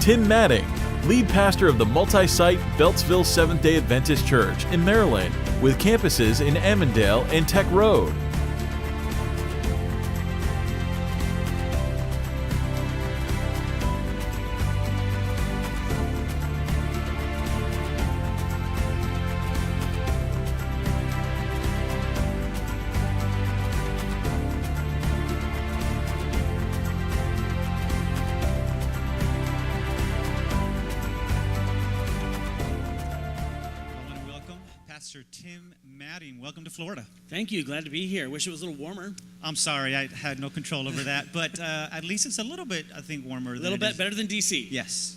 Tim Matting, lead pastor of the multi-site Beltsville Seventh-day Adventist Church in Maryland, with campuses in Emmondale and Tech Road. Pastor Tim Matting. Welcome to Florida. Thank you. Glad to be here. Wish it was a little warmer. I'm sorry, I had no control over that, but at least it's a little bit, I think, warmer. A little bit better than DC. Yes.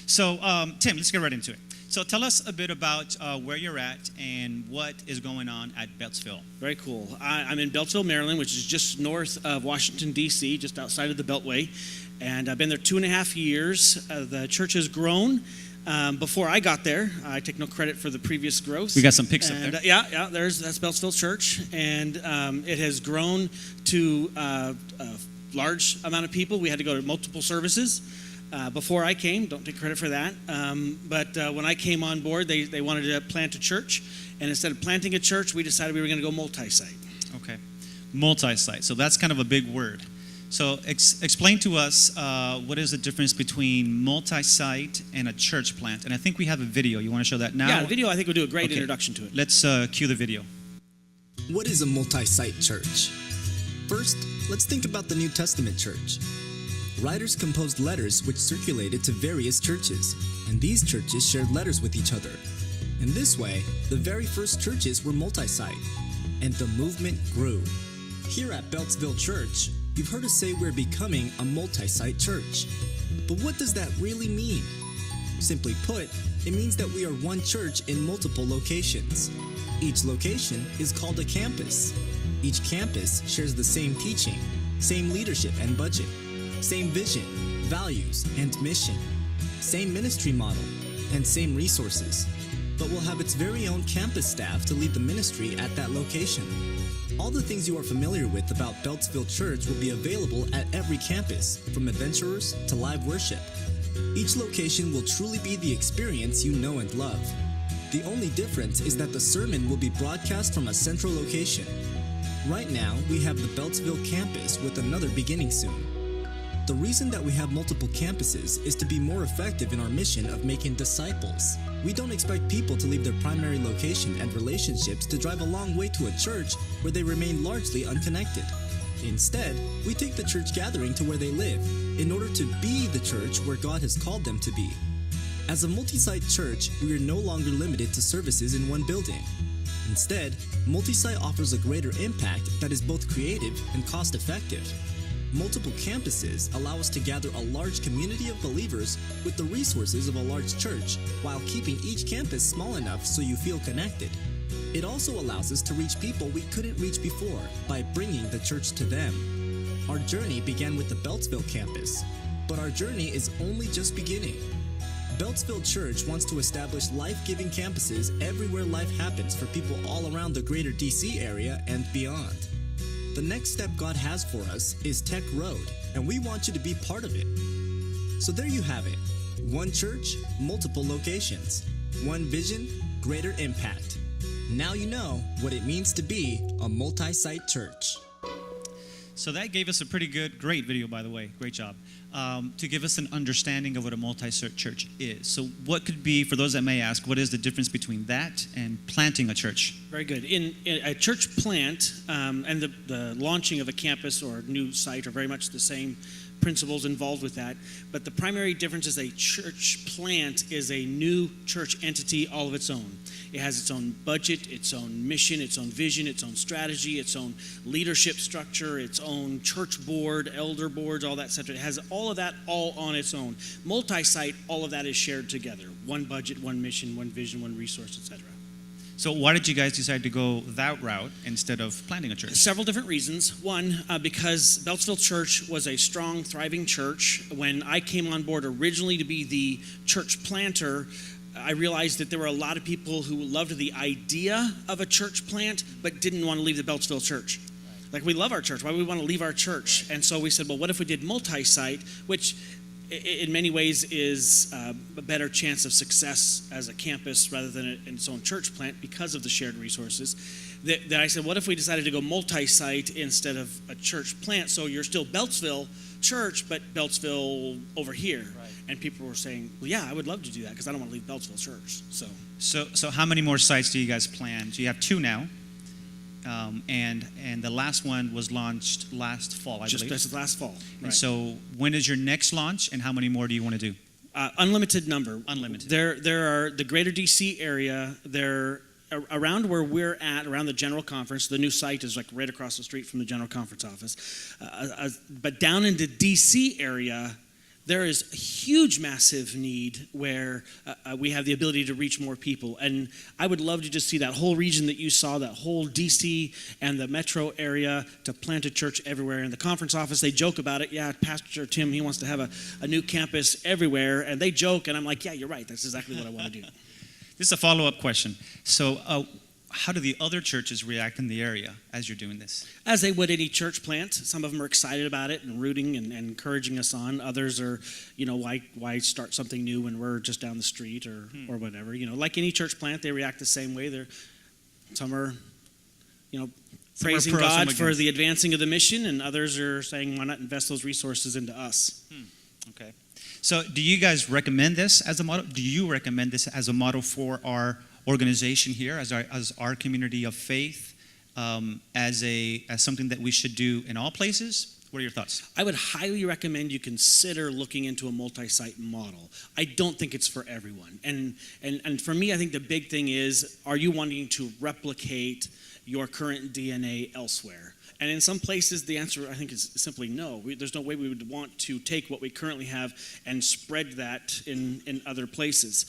So, Tim, let's get right into it. So tell us a bit about where you're at and what is going on at Beltsville. Very cool. I'm in Beltsville, Maryland, which is just north of Washington, D.C., just outside of the Beltway. And I've been there 2.5 years. The church has grown. Before I got there, I take no credit for the previous growth. We got some pics up there. That's Beltsville Church, and it has grown to a large amount of people. We had to go to multiple services before I came. Don't take credit for that. But when I came on board, they wanted to plant a church, and instead of planting a church, we decided we were going to go multi-site. Okay, multi-site. So that's kind of a big word. So explain to us what is the difference between multi-site and a church plant. And I think we have a video. You want to show that now? Yeah, the video I think will do a great introduction to it. Let's cue the video. What is a multi-site church? First, let's think about the New Testament church. Writers composed letters which circulated to various churches, and these churches shared letters with each other. In this way, the very first churches were multi-site, and the movement grew. Here at Beltsville Church, you've heard us say we're becoming a multi-site church. But what does that really mean? Simply put, it means that we are one church in multiple locations. Each location is called a campus. Each campus shares the same teaching, same leadership and budget, same vision, values, and mission, same ministry model, and same resources. But will have its very own campus staff to lead the ministry at that location. All the things you are familiar with about Beltsville Church will be available at every campus, from adventurers to live worship. Each location will truly be the experience you know and love. The only difference is that the sermon will be broadcast from a central location. Right now, we have the Beltsville campus with another beginning soon. The reason that we have multiple campuses is to be more effective in our mission of making disciples. We don't expect people to leave their primary location and relationships to drive a long way to a church where they remain largely unconnected. Instead, we take the church gathering to where they live in order to be the church where God has called them to be. As a multi-site church, we are no longer limited to services in one building. Instead, multi-site offers a greater impact that is both creative and cost-effective. Multiple campuses allow us to gather a large community of believers with the resources of a large church, while keeping each campus small enough so you feel connected. It also allows us to reach people we couldn't reach before by bringing the church to them. Our journey began with the Beltsville campus, but our journey is only just beginning. Beltsville Church wants to establish life-giving campuses everywhere life happens for people all around the greater DC area and beyond. The next step God has for us is Tech Road, and we want you to be part of it. So there you have it. One church, multiple locations. One vision, greater impact. Now you know what it means to be a multi-site church. So that gave us a great video, by the way. Great job. To give us an understanding of what a multi-site church is. So what could be, for those that may ask, what is the difference between that and planting a church? Very good. In a church plant and the launching of a campus or a new site are very much the same principles involved with that. But the primary difference is a church plant is a new church entity all of its own. It has its own budget, its own mission, its own vision, its own strategy, its own leadership structure, its own church board, elder boards, all that stuff. It has all of that all on its own. Multi-site, all of that is shared together. One budget, one mission, one vision, one resource, etc. So why did you guys decide to go that route instead of planting a church? Several different reasons. One, because Beltsville Church was a strong, thriving church. When I came on board originally to be the church planter, I realized that there were a lot of people who loved the idea of a church plant, but didn't want to leave the Beltsville Church. Like, we love our church. Why would we want to leave our church? And so we said, well, what if we did multi-site, which in many ways is a better chance of success as a campus rather than its own church plant because of the shared resources. That I said, what if we decided to go multi-site instead of a church plant? So you're still Beltsville Church, but Beltsville over here. Right. And people were saying, well, yeah, I would love to do that because I don't want to leave Beltsville Church. So how many more sites do you guys plan? So you have 2 now, and the last one was launched last fall, I believe. Just last fall. And right. so when is your next launch, and how many more do you want to do? Unlimited number. Unlimited. There are the greater DC area. There around where we're at, around the general conference. The new site is like right across the street from the general conference office. But down in the DC area, there is a huge, massive need where we have the ability to reach more people. And I would love to just see that whole region that you saw, that whole DC and the metro area, to plant a church everywhere. In the conference office, they joke about it. Yeah, Pastor Tim, he wants to have a new campus everywhere. And they joke, and I'm like, yeah, you're right. That's exactly what I want to do. This is a follow-up question. So how do the other churches react in the area as you're doing this? As they would any church plant. Some of them are excited about it and rooting and encouraging us on. Others are, why start something new when we're just down the street or whatever. Like any church plant, they react the same way. Some are, praising God for the advancing of the mission, and others are saying, why not invest those resources into us? Okay. So do you guys recommend this as a model? Do you recommend this as a model for our organization here, as our community of faith, as something that we should do in all places? What are your thoughts? I would highly recommend you consider looking into a multi-site model. I don't think it's for everyone. And for me, I think the big thing is, are you wanting to replicate your current DNA elsewhere? And in some places, the answer, I think, is simply no. There's no way we would want to take what we currently have and spread that in other places.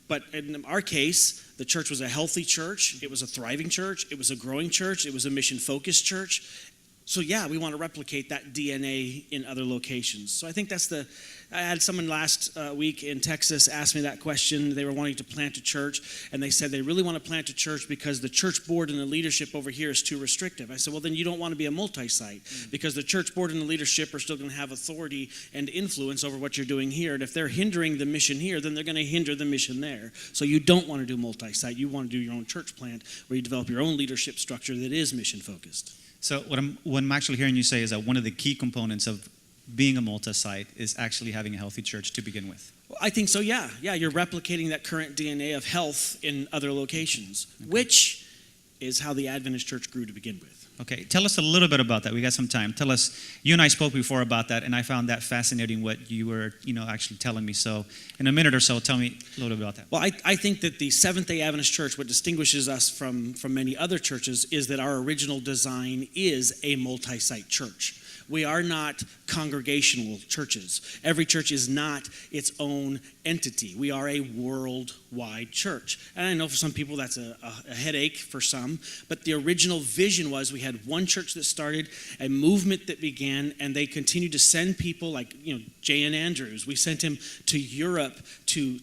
But in our case, the church was a healthy church. It was a thriving church. It was a growing church. It was a mission-focused church. So yeah, we want to replicate that DNA in other locations. So I think I had someone last week in Texas ask me that question. They were wanting to plant a church, and they said they really want to plant a church because the church board and the leadership over here is too restrictive. I said, well, then you don't want to be a multi-site because the church board and the leadership are still going to have authority and influence over what you're doing here. And if they're hindering the mission here, then they're going to hinder the mission there. So you don't want to do multi-site. You want to do your own church plant where you develop your own leadership structure that is mission-focused. So what I'm actually hearing you say is that one of the key components of being a multi-site is actually having a healthy church to begin with. Well, I think so, yeah. Yeah, you're replicating that current DNA of health in other locations, which is how the Adventist church grew to begin with. Okay, tell us a little bit about that. We got some time. Tell us, you and I spoke before about that, and I found that fascinating what you were, actually telling me. So in a minute or so, tell me a little bit about that. Well, I think that the Seventh-day Adventist Church, what distinguishes us from many other churches, is that our original design is a multi-site church. We are not congregational churches. Every church is not its own entity. We are a worldwide church. And I know for some people that's a headache for some, but the original vision was we had one church that started, a movement that began, and they continued to send people like, J.N. Andrews. We sent him to Europe to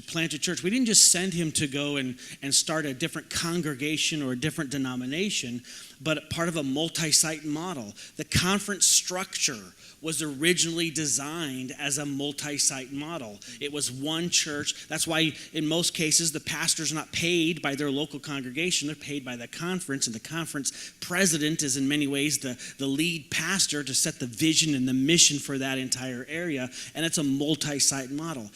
plant a church. We didn't just send him to go and start a different congregation or a different denomination, but part of a multi-site model. The conference structure was originally designed as a multi-site model. It was one church. That's why in most cases the pastor's not paid by their local congregation. They're paid by the conference, and the conference president is in many ways the lead pastor to set the vision and the mission for that entire area, and it's a multi-site model.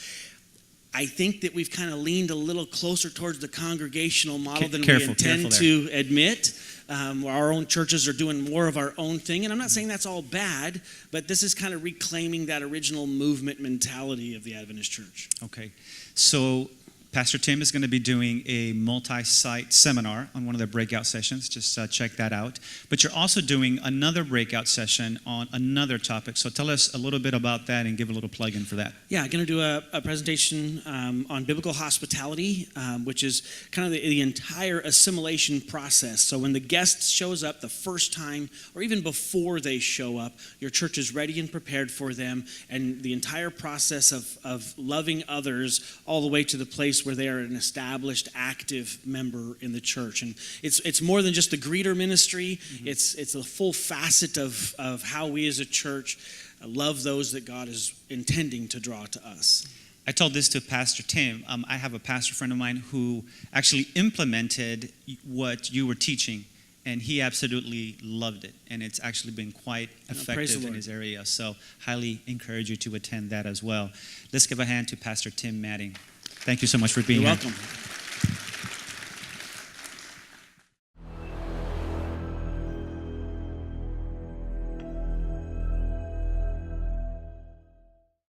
I think that we've kind of leaned a little closer towards the congregational model than we intend to admit. Our own churches are doing more of our own thing, and I'm not saying that's all bad, but this is kind of reclaiming that original movement mentality of the Adventist church. Okay, so Pastor Tim is going to be doing a multi-site seminar on one of their breakout sessions. Just check that out. But you're also doing another breakout session on another topic. So tell us a little bit about that and give a little plug-in for that. Yeah, I'm going to do a presentation on biblical hospitality, which is kind of the entire assimilation process. So when the guest shows up the first time, or even before they show up, your church is ready and prepared for them, and the entire process of loving others all the way to the place where they are an established, active member in the church. And it's more than just a greeter ministry. Mm-hmm. It's a full facet of how we as a church love those that God is intending to draw to us. I told this to Pastor Tim. I have a pastor friend of mine who actually implemented what you were teaching, and he absolutely loved it. And it's actually been quite effective in his area. So highly encourage you to attend that as well. Let's give a hand to Pastor Tim Matting. Thank you so much for being You're here. welcome.